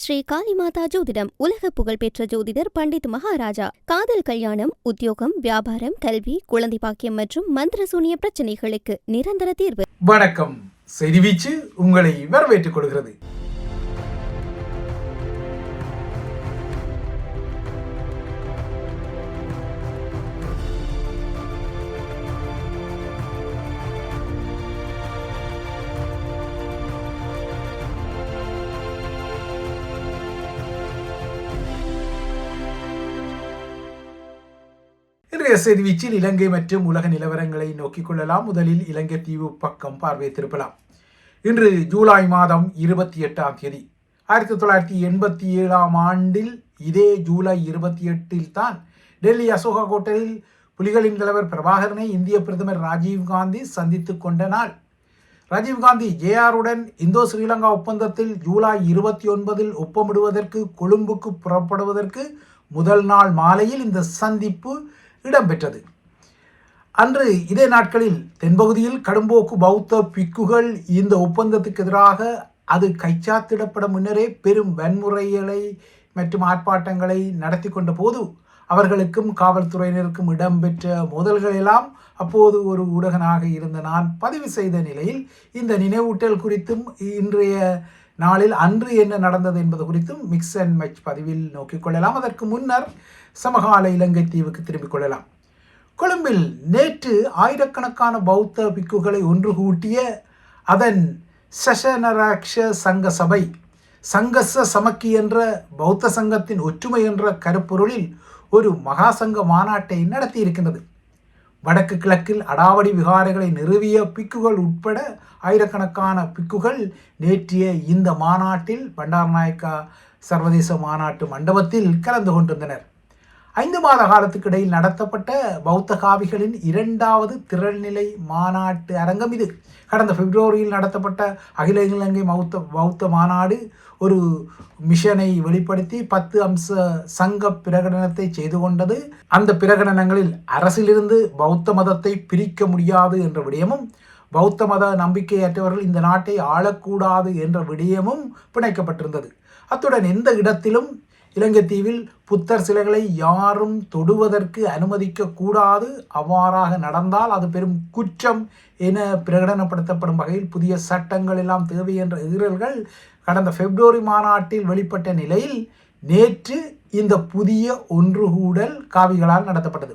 ஸ்ரீ காளிமாதா ஜோதிடம் உலக புகழ்பெற்ற ஜோதிடர் பண்டித் மகாராஜா. காதல், கல்யாணம், உத்தியோகம், வியாபாரம், கல்வி, குழந்தை பாக்கியம் மற்றும் மந்திர சூனிய பிரச்சனைகளுக்கு நிரந்தர தீர்வு. வணக்கம். செய்திவீச்சு உங்களை வரவேற்றுக் கொள்கிறது. இன்றைய செய்திவீச்சில் இலங்கை மற்றும் உலக நிலவரங்களை நோக்கிக் கொள்ளலாம். முதலில் இலங்கை தீவு பக்கம் பார்வை திருப்பலாம். இன்று ஜூலை மாதம் 28 1987 ஆண்டில் இதே ஜூலை 28 தான் டெல்லி அசோகா ஹோட்டலில் புலிகளின் தலைவர் பிரபாகரனை இந்திய பிரதமர் ராஜீவ்காந்தி சந்தித்துக் கொண்ட நாள். ராஜீவ்காந்தி ஜேஆருடன் இந்தோ ஸ்ரீலங்கா ஒப்பந்தத்தில் ஜூலை 29 ஒப்பமிடுவதற்கு கொழும்புக்கு புறப்படுவதற்கு முதல் நாள் மாலையில் இந்த சந்திப்பு இடம்பெற்றது. அன்று இதே நாட்களில் தென்பகுதியில் கடும்போக்கு பௌத்த பிக்குகள் இந்த ஒப்பந்தத்துக்கு எதிராக அது கைச்சாத்திடப்பட முன்னரே பெரும் வன்முறைகளை மற்றும் ஆர்ப்பாட்டங்களை நடத்தி கொண்ட போது அவர்களுக்கும் காவல்துறையினருக்கும் இடம்பெற்ற மோதல்கள் எல்லாம் அப்போது ஒரு ஊடகனாக இருந்த நான் பதிவு செய்த நிலையில் இந்த நினைவூட்டல் குறித்தும் இன்றைய நாளில் அன்று என்ன நடந்தது என்பது குறித்தும் மிக்ஸ் அண்ட் மேட்ச் பதிவில் நோக்கிக் கொள்ளலாம். அதற்கு முன்னர் சமகால இலங்கை தீவுக்கு திரும்பிக் கொள்ளலாம். கொழும்பில் நேற்று ஆயிரக்கணக்கான பௌத்த பிக்குகளை ஒன்று கூட்டிய அதன் சசனராக்ஷ சங்க சபை சங்கச சமக்கி என்ற பௌத்த சங்கத்தின் ஒற்றுமை என்ற கருப்பொருளில் ஒரு மகாசங்க மாநாட்டை நடத்தி இருக்கின்றது. வடக்கு கிழக்கில் அடாவடி விகாரைகளை நிறுவிய பிக்குகள் உட்பட ஆயிரக்கணக்கான பிக்குகள் நேற்றைய இந்த மாநாட்டில் பண்டாரநாயக்கா சர்வதேச மாநாட்டு மண்டபத்தில் கலந்து கொண்டிருந்தனர். 5 மாத காலத்துக்கு இடையில் நடத்தப்பட்ட பௌத்த காவிகளின் 2வது திரள்நிலை மாநாட்டு அரங்கம் இது. கடந்த பிப்ரவரியில் நடத்தப்பட்ட அகில இலங்கை பௌத்த மாநாடு ஒரு மிஷனை வெளிப்படுத்தி 10 அம்ச சங்க பிரகடனத்தை செய்து கொண்டது. அந்த பிரகடனங்களில் அரசிலிருந்து பௌத்த மதத்தை பிரிக்க முடியாது என்ற விடயமும் பௌத்த மத நம்பிக்கையற்றவர்கள் இந்த நாட்டை ஆளக்கூடாது என்ற விடயமும் பிணைக்கப்பட்டிருந்தது. அத்துடன் எந்த இடத்திலும் இலங்கை தீவில் புத்தர் சிலைகளை யாரும் தொடுவதற்கு அனுமதிக்க கூடாது, அவ்வாறாக நடந்தால் அது பெரும் குற்றம் என பிரகடனப்படுத்தப்படும் வகையில் புதிய சட்டங்கள் எல்லாம் தேவை என்ற எதிரல்கள் கடந்த பிப்ரவரி மாநாட்டில் வெளிப்பட்ட நிலையில் நேற்று இந்த புதிய ஒன்றுகூடல் காவிகளால் நடத்தப்பட்டது.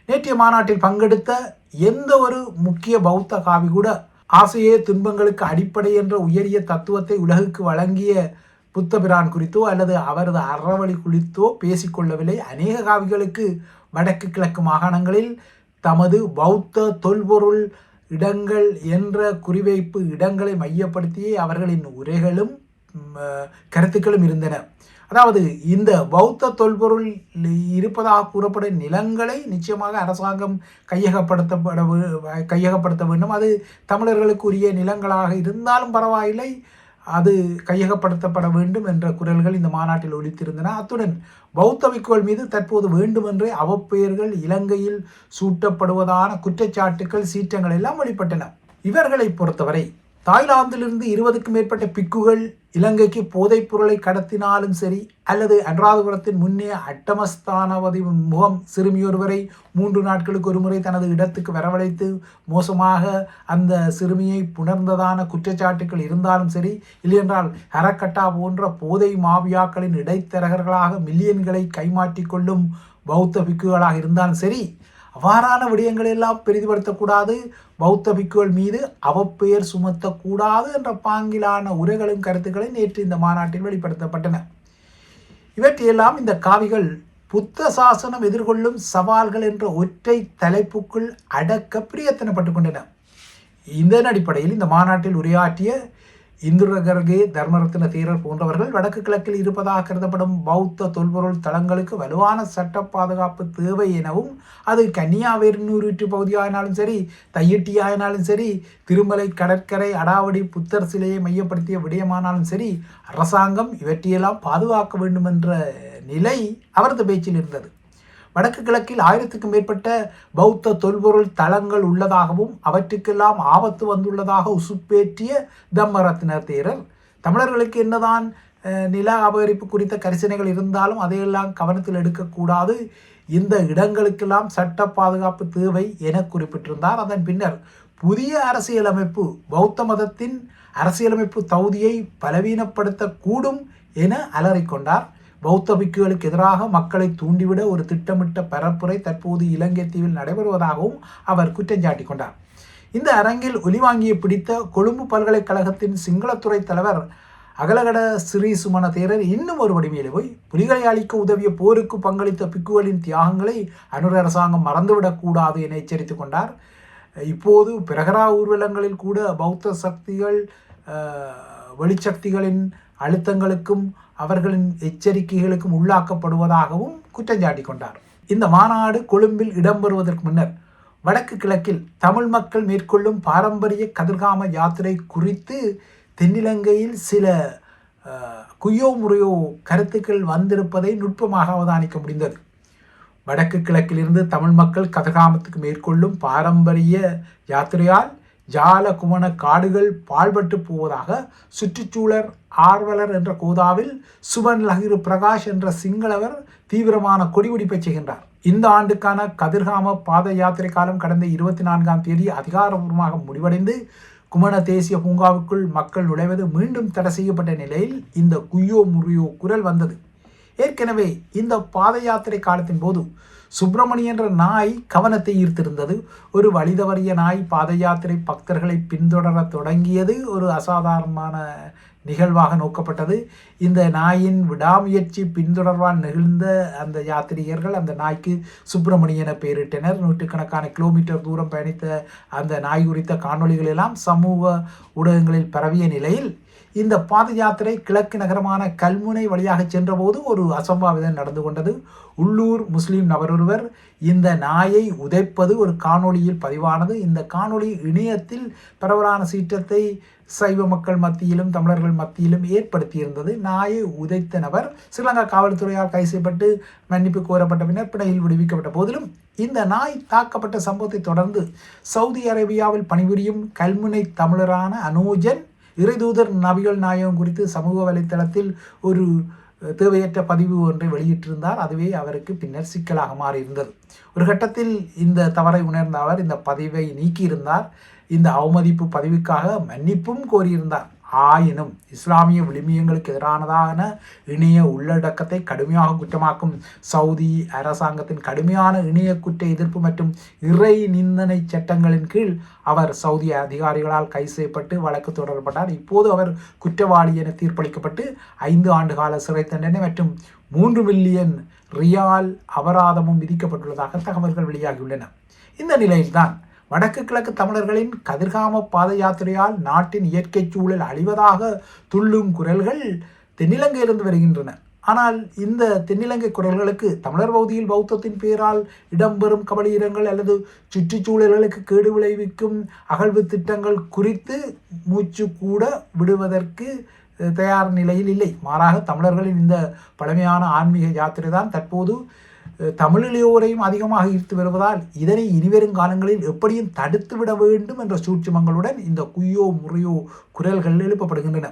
நேற்றைய மாநாட்டில் பங்கெடுத்த எந்த ஒரு முக்கிய பௌத்த காவி கூட ஆசையே துன்பங்களுக்கு அடிப்படை என்ற உயரிய தத்துவத்தை உலகுக்கு வழங்கிய புத்தபிரான் குறித்தோ அல்லது அவரது அறவழி குறித்தோ பேசிக்கொள்ளவில்லை. அநேக காவிகளுக்கு வடக்கு கிழக்கு மாகாணங்களில் தமது பௌத்த தொல்பொருள் இடங்கள் என்ற குறிவைப்பு இடங்களை மையப்படுத்தி அவர்களின் உரைகளும் கருத்துக்களும் இருந்தன. அதாவது இந்த பௌத்த தொல்பொருள் இருப்பதாக கூறப்படும் நிலங்களை நிச்சயமாக அரசாங்கம் கையகப்படுத்த வேண்டும். அது தமிழர்களுக்கு உரிய நிலங்களாக இருந்தாலும் பரவாயில்லை, அது கையகப்படுத்தப்பட வேண்டும் என்ற குரல்கள் இந்த மாநாட்டில் ஒலித்திருந்தன. அத்துடன் பௌத்த பிக்குகள் மீது தற்போது வேண்டுமென்றே அவப்பெயர்கள் இலங்கையில் சூட்டப்படுவதான குற்றச்சாட்டுக்கள் சீற்றங்கள் எல்லாம் வெளிப்பட்டன. இவர்களை பொறுத்தவரை தாய்லாந்திலிருந்து 20க்கும் மேற்பட்ட பிக்குகள் இலங்கைக்கு போதைப் பொருளை கடத்தினாலும் சரி, அல்லது அனுராதபுரத்தின் முன்னே அட்டமஸ்தானவதி முகம் சிறுமியொருவரை 3 நாட்களுக்கு ஒரு முறை தனது இடத்துக்கு வரவழைத்து மோசமாக அந்த சிறுமியை புணர்ந்ததான குற்றச்சாட்டுக்கள் இருந்தாலும் சரி, இல்லையென்றால் ஹரக்கட்டா போன்ற போதை மாவியாக்களின் இடைத்தரகர்களாக மில்லியன்களை கைமாற்றி கொள்ளும் பௌத்த பிக்குகளாக இருந்தாலும் சரி, அவ்வாறான விடயங்கள் எல்லாம் பெரிதுபடுத்தக்கூடாது, பௌத்த பிக்குகள் மீது அவப்பெயர் சுமத்தக்கூடாது என்ற பாங்கிலான உரைகளும் கருத்துக்களை நேற்று இந்த மாநாட்டில் வெளிப்படுத்தப்பட்டன. இவற்றையெல்லாம் இந்த காவிகள் புத்த சாசனம் எதிர்கொள்ளும் சவால்கள் என்ற ஒற்றை தலைப்புக்குள் அடக்க பிரயத்தனப்பட்டு கொண்டன. இதன் அடிப்படையில் இந்த மாநாட்டில் உரையாற்றிய இந்துரகர்கே, தர்மரத்ன தேரர் போன்றவர்கள் வடக்கு கிழக்கில் இருப்பதாக கருதப்படும் பௌத்த தொல்பொருள் தளங்களுக்கு வலுவான சட்ட பாதுகாப்பு தேவை எனவும், அது கன்னியாவேர்நூற்று பகுதியாயினாலும் சரி, தையிட்டியாயினாலும் சரி, திருமலை கடற்கரை அடாவடி புத்தர் சிலையை மையப்படுத்திய விடயமானாலும் சரி, அரசாங்கம் இவற்றையெல்லாம் பாதுகாக்க வேண்டும் என்ற நிலை அவரது பேச்சில் இருந்தது. வடக்கு கிழக்கில் 1000க்கும் மேற்பட்ட பௌத்த தொல்பொருள் தளங்கள் உள்ளதாகவும் அவற்றுக்கெல்லாம் ஆபத்து வந்துள்ளதாக உசுப்பேற்றிய தம்மரத்ன தேரர் தமிழர்களுக்கு என்னதான் நில அபகரிப்பு குறித்த கரிசனைகள் இருந்தாலும் அதையெல்லாம் கவனத்தில் எடுக்கக்கூடாது, இந்த இடங்களுக்கெல்லாம் சட்ட பாதுகாப்பு தேவை என குறிப்பிட்டிருந்தார். அதன் பின்னர் புதிய அரசியலமைப்பு பௌத்த மதத்தின் அரசியலமைப்பு தகுதியை பலவீனப்படுத்தக்கூடும் என அலறிக்கொண்டார். பௌத்த பிக்குகளுக்கு எதிராக மக்களை தூண்டிவிட ஒரு திட்டமிட்ட பரப்புரை தற்போது இலங்கை தீவில் நடைபெறுவதாகவும் அவர் குற்றஞ்சாட்டி கொண்டார். இந்த அரங்கில் ஒலிவாங்கியை பிடித்த கொழும்பு பல்கலைக்கழகத்தின் சிங்களத்துறை தலைவர் அகலகட ஸ்ரீ சுமண தேரர் இன்னும் ஒரு வடிமையிலே போய் புலிகளை அழிக்க உதவிய போருக்கு பங்களித்த பிக்குகளின் தியாகங்களை அனுர அரசாங்கம் மறந்துவிடக்கூடாது என எச்சரித்து கொண்டார். இப்போது பிரகரா ஊர்வலங்களில் கூட பௌத்த சக்திகள் வெளிச்சக்திகளின் அழுத்தங்களுக்கும் அவர்களின் எச்சரிக்கைகளுக்கும் உள்ளாக்கப்படுவதாகவும் குற்றஞ்சாட்டி கொண்டார். இந்த மாநாடு கொழும்பில் இடம்பெறுவதற்கு முன்னர் வடக்கு கிழக்கில் தமிழ் மக்கள் மேற்கொள்ளும் பாரம்பரிய கதிர்காம யாத்திரை குறித்து தென்னிலங்கையில் சில குய்யோ முறையோ கருத்துக்கள் வந்திருப்பதை நுட்பமாக அவதானிக்க முடிந்தது. வடக்கு கிழக்கிலிருந்து தமிழ் மக்கள் கதிர்காமத்துக்கு மேற்கொள்ளும் பாரம்பரிய யாத்திரையால் ஜால குமண காடுகள் பாழ்பட்டு போவதாக சுற்றுச்சூழல் ஆர்வலர் என்ற கோதாவில் சுபன் லஹிரு பிரகாஷ் என்ற சிங்களவர் தீவிரமான கொடிபிடிப்பை செய்கின்றார். இந்த ஆண்டுக்கான கதிர்காம பாத யாத்திரை காலம் கடந்த 24ஆம் தேதி அதிகாரப்பூர்வமாக முடிவடைந்து குமண தேசிய பூங்காவுக்குள் மக்கள் நுழைவது மீண்டும் தடை செய்யப்பட்ட நிலையில் இந்த குய்யோ முறியோ குரல் வந்தது. ஏற்கனவே இந்த பாத யாத்திரை காலத்தின் போது சுப்பிரமணி என்ற நாய் கவனத்தை ஈர்த்திருந்தது. ஒரு வழிதவறிய நாய் பாத யாத்திரை பக்தர்களை பின்தொடர தொடங்கியது ஒரு அசாதாரணமான நிகழ்வாக நோக்கப்பட்டது. இந்த நாயின் விடாமுயற்சி பின்தொடர்வால் நெகிழ்ந்த அந்த யாத்திரிகர்கள் அந்த நாய்க்கு சுப்பிரமணி என பெயரிட்டனர். நூற்றுக்கணக்கான கிலோமீட்டர் தூரம் பயணித்த அந்த நாய் குறித்த காணொளிகள் எல்லாம் சமூக ஊடகங்களில் பரவிய நிலையில் இந்த பாத யாத்திரை கிழக்கு நகரமான கல்முனை வழியாக சென்றபோது ஒரு அசம்பாவிதம் நடந்து கொண்டது. உள்ளூர் முஸ்லீம் நபரொருவர் இந்த நாயை உதைப்பது ஒரு காணொளியில் பதிவானது. இந்த காணொளி இணையத்தில் பரவலான சீற்றத்தை சைவ மக்கள் மத்தியிலும் தமிழர்கள் மத்தியிலும் ஏற்படுத்தியிருந்தது. நாயை உதைத்த நபர் ஸ்ரீலங்கா காவல்துறையால் கைது செய்யப்பட்டு மன்னிப்பு கோரப்பட்ட பின்னர் பிணையில் விடுவிக்கப்பட்ட போதிலும் இந்த நாய் தாக்கப்பட்ட சம்பவத்தை தொடர்ந்து சவுதி அரேபியாவில் பணிபுரியும் கல்முனை தமிழரான அனோஜன் இறைதூதர் நபிகள் நாயகம் குறித்து சமூக வலைத்தளத்தில் ஒரு தேவையற்ற பதிவு ஒன்றை வெளியிட்டிருந்தார். அதுவே அவருக்கு பின்னர் சிக்கலாக மாறியிருந்தது. ஒரு கட்டத்தில் இந்த தவறை உணர்ந்த அவர் இந்த பதிவை நீக்கியிருந்தார். இந்த அவமதிப்பு பதிவுக்காக மன்னிப்பும் கோரியிருந்தார். ஆயினும் இஸ்லாமிய விழுமியங்களுக்கு எதிரானதான இணைய உள்ளடக்கத்தை கடுமையாக குற்றமாக்கும் சவுதி அரசாங்கத்தின் கடுமையான இணைய குற்ற எதிர்ப்பு மற்றும் இறை நிந்தனை சட்டங்களின் கீழ் அவர் சவுதி அதிகாரிகளால் கைது செய்யப்பட்டு வழக்கு தொடரப்பட்டார். இப்போது அவர் குற்றவாளி என தீர்ப்பளிக்கப்பட்டு 5 ஆண்டு கால சிறை தண்டனை மற்றும் 3 மில்லியன் ரியால் அபராதமும் விதிக்கப்பட்டுள்ளதாக தகவல்கள் வெளியாகியுள்ளன. இந்த நிலையில்தான் வடக்கு கிழக்கு தமிழர்களின் கதிர்காம பாத யாத்திரையால் நாட்டின் இயற்கை சூழல் அழிவதாக துள்ளும் குரல்கள் தென்னிலங்கையிலிருந்து வருகின்றன. ஆனால் இந்த தென்னிலங்கை குரல்களுக்கு தமிழர் பகுதியில் பௌத்தத்தின் பெயரால் இடம்பெறும் கபலீரங்கள் அல்லது சுற்றுச்சூழல்களுக்கு கேடு விளைவிக்கும் அகழ்வு திட்டங்கள் குறித்து மூச்சு கூட விடுவதற்கு தயார் நிலையில் இல்லை. மாறாக தமிழர்களின் இந்த பழமையான ஆன்மீக யாத்திரை தான் தற்போது தமிழிலேயோரையும் அதிகமாக ஈர்த்து வருவதால் இதனை இனிவரும் காலங்களில் எப்படியும் தடுத்துவிட வேண்டும் என்ற சூட்சுமங்களுடன் இந்த குய்யோ முறையோ குரல்கள் எழுப்பப்படுகின்றன.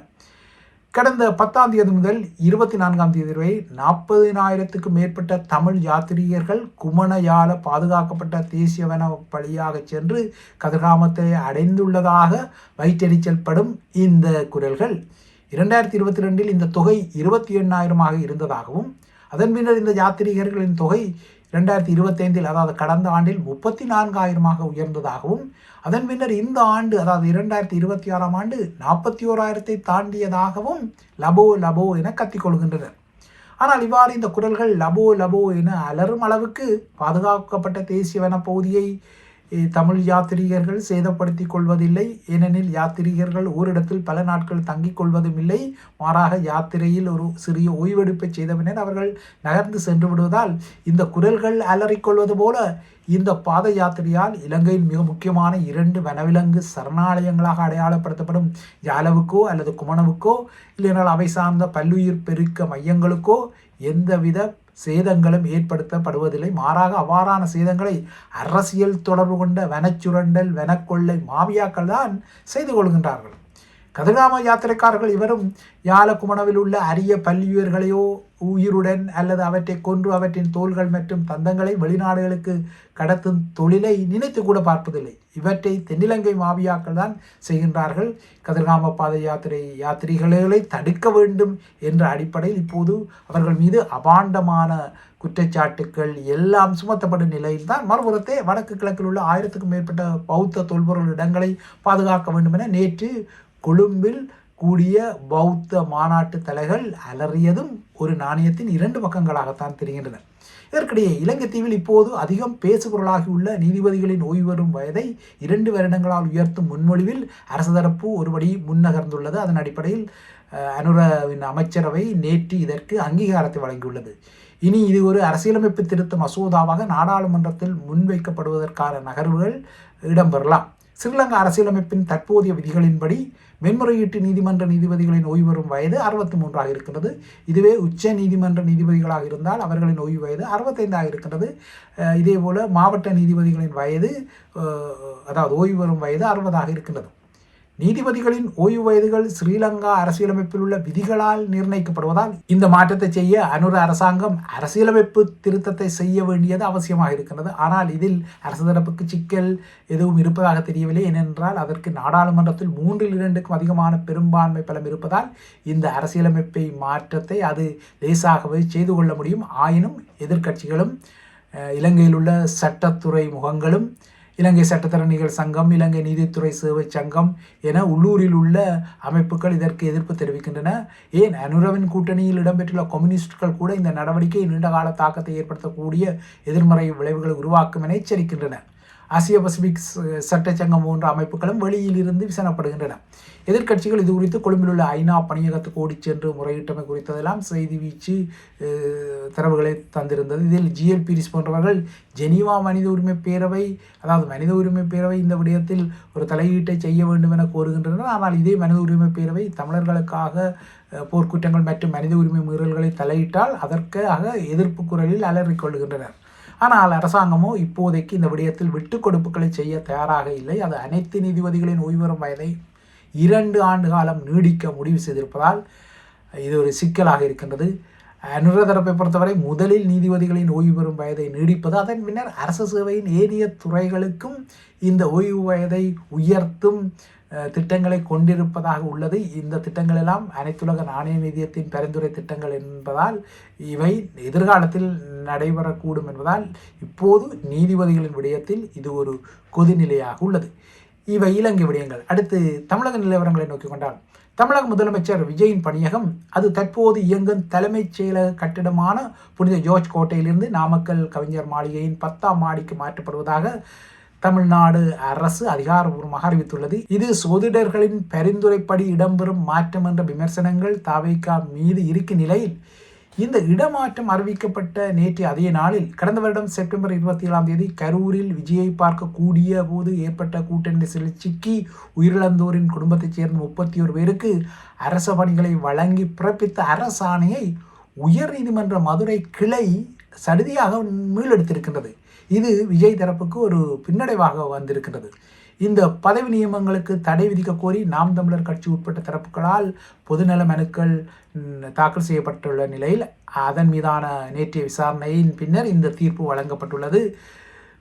கடந்த 10ஆம் தேதி முதல் 24ஆம் தேதி வரை 40,000க்கும் மேற்பட்ட தமிழ் யாத்திரிகர்கள் குமணயால பாதுகாக்கப்பட்ட தேசிய வன வழியாக சென்று கதிர்காமத்தை அடைந்துள்ளதாக வயிற்றெரிச்சல் படும் இந்த குரல்கள் 2022இல் இந்த தொகை 28,000ஆக இருந்ததாகவும் அதன் பின்னர் இந்த யாத்திரிகர்களின் தொகை 2025இல் அதாவது கடந்த ஆண்டில் 34,000ஆக உயர்ந்ததாகவும் அதன் பின்னர் இந்த ஆண்டு அதாவது 2026ஆம் ஆண்டு 41,000ஐ தாண்டியதாகவும் லபோ லபோ என கத்திக்கொள்கின்றனர். ஆனால் இவ்வாறு இந்த குரல்கள் லபோ லபோ என அலரும் அளவுக்கு பாதுகாக்கப்பட்ட தேசிய வனப்பகுதியை தமிழ் யாத்திரிகர்கள் சேதப்படுத்தி கொள்வதில்லை. ஏனெனில் யாத்திரிகர்கள் ஓரிடத்தில் பல நாட்கள் தங்கிக் கொள்வதும் இல்லை. மாறாக யாத்திரையில் ஒரு சிறிய ஓய்வெடுப்பை செய்த பின்னர் அவர்கள் நகர்ந்து சென்று விடுவதால் இந்த குரல்கள் அலறிக்கொள்வது போல இந்த பாத யாத்திரையால் இலங்கையின் மிக முக்கியமான 2 வனவிலங்கு சரணாலயங்களாக அடையாளப்படுத்தப்படும் யாலவுக்கோ அல்லது குமணவுக்கோ இல்லைனால் அவை சார்ந்த பல்லுயிர் பெருக்க மையங்களுக்கோ எந்தவித சேதங்களும் ஏற்படுத்தப்படுவதில்லை. மாறாக அவ்வாறான சேதங்களை அரசியல் தொடர்பு கொண்ட வனச்சுரண்டல் வனக்கொள்ளை மாவியாக்கள் தான் செய்து கொள்கின்றார்கள். கதிர்காம யாத்திரைக்காரர்கள் இவரும் யாழக்குமணவில் உள்ள அரிய பல்லுயிர்களையோ உயிருடன் அல்லது அவற்றை கொன்று அவற்றின் தோள்கள் மற்றும் தந்தங்களை வெளிநாடுகளுக்கு கடத்தும் தொழிலை நினைத்து கூட பார்ப்பதில்லை. இவற்றை தென்னிலங்கை மாவியாக்கள் தான் செய்கின்றார்கள். கதிர்காம பாத யாத்திரிகளை தடுக்க வேண்டும் என்ற அடிப்படையில் இப்போது அவர்கள் மீது அபாண்டமான குற்றச்சாட்டுக்கள் எல்லாம் சுமத்தப்படும் நிலையில் தான் மறுபுறத்தே வடக்கு கிழக்கில் உள்ள 1000க்கும் மேற்பட்ட பௌத்த தொல்பொருள் இடங்களை பாதுகாக்க வேண்டும் என நேற்று கொழும்பில் கூடிய பௌத்த மாநாட்டு தலைகள் அலறியதும் ஒரு நாணயத்தின் 2 பக்கங்களாகத்தான் தெரிகின்றன. இதற்கிடையே இலங்கை தீவில் இப்போது அதிகம் பேசுபொருளாகியுள்ள நீதிபதிகளின் ஓய்வு பெறும் வயதை 2 வருடங்களால் உயர்த்தும் முன்மொழிவில் அரசு தரப்பு ஒருபடி முன்னகர்ந்துள்ளது. அதன் அடிப்படையில் அனுரவின் அமைச்சரவை நேற்று இதற்கு அங்கீகாரத்தை வழங்கியுள்ளது. இனி இது ஒரு அரசியலமைப்பு திருத்த மசோதாவாக நாடாளுமன்றத்தில் முன்வைக்கப்படுவதற்கான நகர்வுகள் இடம்பெறலாம். ஸ்ரீலங்கா அரசியலமைப்பின் தற்போதைய விதிகளின்படி மேன்முறையீட்டு நீதிமன்ற நீதிபதிகளின் ஓய்வு பெறும் வயது 63 இருக்கிறது. இதுவே உச்ச நீதிமன்ற நீதிபதிகளாக இருந்தால் அவர்களின் ஓய்வு வயது 65 இருக்கிறது. இதேபோல மாவட்ட நீதிபதிகளின் வயது அதாவது ஓய்வு பெறும் வயது 60 இருக்கின்றது. நீதிபதிகளின் ஓய்வு வயதுகள் ஸ்ரீலங்கா அரசியலமைப்பில் உள்ள விதிகளால் நிர்ணயிக்கப்படுவதால் இந்த மாற்றத்தை செய்ய அனுர அரசாங்கம் அரசியலமைப்பு திருத்தத்தை செய்ய வேண்டியது அவசியமாக இருக்கின்றது. ஆனால் இதில் அரசு தரப்புக்கு சிக்கல் எதுவும் இருப்பதாக தெரியவில்லை. ஏனென்றால் அதற்கு நாடாளுமன்றத்தில் 3/2க்கும் அதிகமான பெரும்பான்மை பலம் இருப்பதால் இந்த அரசியலமைப்பை மாற்றத்தை அது லேசாகவே செய்து கொள்ள முடியும். ஆயினும் எதிர்க்கட்சிகளும் இலங்கையில் உள்ள சட்டத்துறை முகங்களும் இலங்கை சட்டத்தரணிகள் சங்கம், இலங்கை நீதித்துறை சேவை சங்கம் என உள்ளூரில் உள்ள அமைப்புகள் இதற்கு எதிர்ப்பு தெரிவிக்கின்றன. ஏன் அனுரவின் கூட்டணியில் இடம்பெற்றுள்ள கம்யூனிஸ்டுகள் கூட இந்த நடவடிக்கை நீண்டகால தாக்கத்தை ஏற்படுத்தக்கூடிய எதிர்மறை விளைவுகளை உருவாக்கும் என எச்சரிக்கின்றன. ஆசிய பசிபிக் சட்டச்சங்கம் போன்ற அமைப்புகளும் வெளியில் இருந்து விசனப்படுகின்றன. எதிர்க்கட்சிகள் இது குறித்து கொழும்பில் உள்ள ஐநா பணியகத்துக்கு ஓடி சென்று முறையிட்டமை குறித்ததெல்லாம் செய்தி வீச்சு தரவுகளை தந்திருந்தது. இதில் GL பீரிஸ் போன்றவர்கள் ஜெனீவா மனித உரிமை பேரவை அதாவது மனித உரிமை பேரவை இந்த விடயத்தில் ஒரு தலையீட்டை செய்ய வேண்டும் என கோருகின்றனர். ஆனால் இதே மனித உரிமை பேரவை தமிழர்களுக்காக போர்க்குற்றங்கள் மற்றும் மனித உரிமை மீறல்களை தலையிட்டால் அதற்காக எதிர்ப்பு குரலில் அலறிக்கொள்கின்றனர். ஆனால் அரசாங்கமோ இப்போதைக்கு இந்த விடயத்தில் விட்டுக் கொடுப்புகளை செய்ய தயாராக இல்லை. அது அனைத்து நீதிபதிகளின் ஓய்வு பெறும் வயதை 2 ஆண்டு காலம் நீடிக்க முடிவு செய்திருப்பதால் இது ஒரு சிக்கலாக இருக்கின்றது. அனுர தரப்பை பொறுத்தவரை முதலில் நீதிபதிகளின் ஓய்வு பெறும் வயதை நீடிப்பது, அதன் பின்னர் அரசு சேவையின் ஏனைய துறைகளுக்கும் இந்த ஓய்வு வயதை உயர்த்தும் திட்டங்களை கொண்டிருப்பதாக உள்ளது. இந்த திட்டங்கள் எல்லாம் அனைத்துலக நாணய நிதியத்தின் பரிந்துரை திட்டங்கள் என்பதால் இவை எதிர்காலத்தில் நடைபெறக்கூடும் என்பதால் இப்போது நீதிபதிகளின் விடயத்தில் இது ஒரு கொதிநிலையாக உள்ளது. இவை இலங்கை விடயங்கள். அடுத்து தமிழக நிலவரங்களை நோக்கி கொண்டால் தமிழக முதலமைச்சர் விஜயின் பணியகம் அது தற்போது இயங்கும் தலைமைச் செயலக கட்டிடமான புனித ஜோர்ஜ் கோட்டையிலிருந்து நாமக்கல் கவிஞர் மாளிகையின் 10ஆம் மாடிக்கு மாற்றப்படுவதாக தமிழ்நாடு அரசு அதிகாரப்பூர்வமாக அறிவித்துள்ளது. இது சோதிடர்களின் பரிந்துரைப்படி இடம்பெறும் மாற்றம் என்ற விமர்சனங்கள் தாவேகா மீது இருக்கும் நிலையில் இந்த இடமாற்றம் அறிவிக்கப்பட்ட நேற்று அதே நாளில் கடந்த வருடம் செப்டம்பர் 27 கரூரில் விஜயை பார்க்க கூடிய போது ஏற்பட்ட கூட்ட நெரிசலில் சிக்கி உயிரிழந்தோரின் குடும்பத்தைச் சேர்ந்த 31 பேருக்கு அரச பணிகளை வழங்கி பிறப்பித்த அரசாணையை உயர்நீதிமன்ற மதுரை கிளை சடுதியாக மீளெடுத்திருக்கின்றது. இது விஜய் தரப்புக்கு ஒரு பின்னடைவாக வந்திருக்கிறது. இந்த பதவி நியமனங்களுக்கு தடை விதிக்க கோரி நாம் தமிழர் கட்சி உட்பட்ட தரப்புகளால் பொதுநல மனுக்கள் தாக்கல் செய்யப்பட்டுள்ள நிலையில் அதன் மீதான நேற்றைய விசாரணையின் பின்னர் இந்த தீர்ப்பு வழங்கப்பட்டுள்ளது.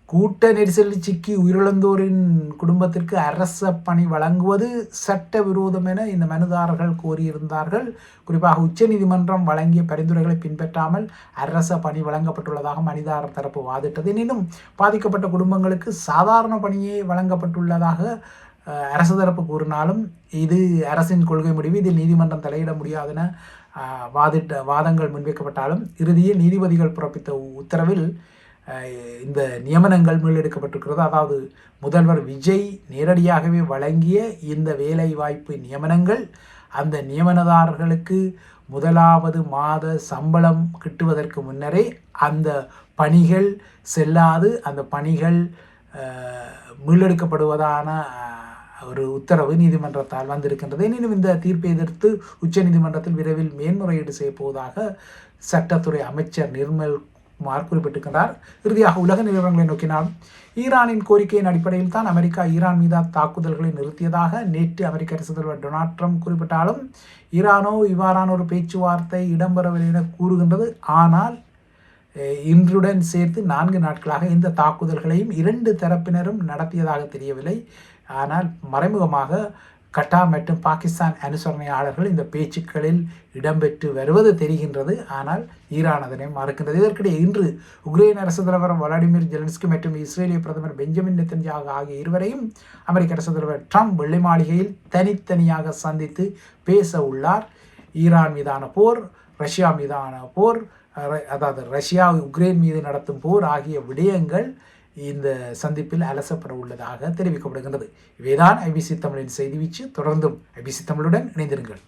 கூட்ட நெரிசலில் சிக்கி உயிரிழந்தோரின் குடும்பத்திற்கு அரச பணி வழங்குவது சட்ட விரோதம் என இந்த மனுதாரர்கள் கோரியிருந்தார்கள். குறிப்பாக உச்சநீதிமன்றம் வழங்கிய பரிந்துரைகளை பின்பற்றாமல் அரச பணி வழங்கப்பட்டுள்ளதாக மனுதாரர் தரப்பு வாதிட்டது. எனினும் பாதிக்கப்பட்ட குடும்பங்களுக்கு சாதாரண பணியே வழங்கப்பட்டுள்ளதாக அரசு தரப்பு கூறினாலும் இது அரசின் கொள்கை முடிவு, இதில் நீதிமன்றம் தலையிட முடியாதென வாதங்கள் முன்வைக்கப்பட்டாலும் இறுதியில் நீதிபதிகள் பிறப்பித்த உத்தரவில் இந்த நியமனங்கள் மீளெடுக்கப்பட்டிருக்கிறது. அதாவது முதல்வர் விஜய் நேரடியாகவே வழங்கிய இந்த வேலை வாய்ப்பு நியமனங்கள் அந்த நியமனதாரர்களுக்கு முதலாவது மாத சம்பளம் கிட்டுவதற்கு முன்னரே அந்த பணிகள் செல்லாது அந்த பணிகள் மீளெடுக்கப்படுவதான ஒரு உத்தரவு நீதிமன்றத்தால் வந்திருக்கின்றது. எனினும் இந்த தீர்ப்பை எதிர்த்து உச்ச நீதிமன்றத்தில் விரைவில் மேன்முறையீடு செய்யப்போவதாக சட்டத்துறை அமைச்சர் நிர்மல் குமார் குறிப்பிட்டிருக்கிறார். இறுதியாக உலக நிறுவனங்களை நோக்கினால் ஈரானின் கோரிக்கையின் அடிப்படையில் தான் அமெரிக்கா ஈரான் மீதான தாக்குதல்களை நிறுத்தியதாக நேற்று அமெரிக்க அரசு தலைவர் டொனால்ட் ட்ரம்ப் குறிப்பிட்டாலும் ஈரானோ இவ்வாறான ஒரு பேச்சுவார்த்தை இடம்பெறவில்லை என கூறுகின்றது. ஆனால் இன்றுடன் சேர்த்து 4 நாட்களாக இந்த தாக்குதல்களையும் 2 தரப்பினரும் நடத்தியதாக தெரியவில்லை. ஆனால் மறைமுகமாக கட்டார் மற்றும் பாகிஸ்தான் அனுசரணையாளர்கள் இந்த பேச்சுக்களில் இடம்பெற்று வருவது தெரிகின்றது. ஆனால் ஈரான் அதனை மறுக்கின்றது. இதற்கிடையே இன்று உக்ரைன் அரசு தலைவர் விளாடிமிர் ஜெலன்ஸ்கி மற்றும் இஸ்ரேலிய பிரதமர் பெஞ்சமின் நெத்தன்யாகு ஆகிய இருவரையும் அமெரிக்க அரசு தலைவர் ட்ரம்ப் வெள்ளை மாளிகையில் தனித்தனியாக சந்தித்து பேச உள்ளார். ஈரான் மீதான போர், ரஷ்யா மீதான போர், அதாவது ரஷ்யா உக்ரைன் மீது நடத்தும் போர் ஆகிய விடயங்கள் இந்த சந்திப்பில் அலசப்பட உள்ளதாக தெரிவிக்கப்படுகின்றது. இவைதான் ஐபிசி தமிழின் செய்தி வீச்சு. தொடர்ந்தும் ஐபிசி தமிழுடன் இணைந்திருங்கள்.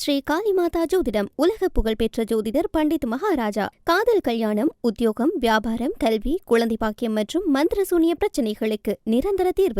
ஸ்ரீ காளிமாதா ஜோதிடம் உலக புகழ்பெற்ற ஜோதிடர் பண்டித் மகாராஜா. காதல், கல்யாணம், உத்தியோகம், வியாபாரம், கல்வி, குழந்தை பாக்கியம் மற்றும் மந்திர சூனிய பிரச்சனைகளுக்கு நிரந்தர தீர்வு.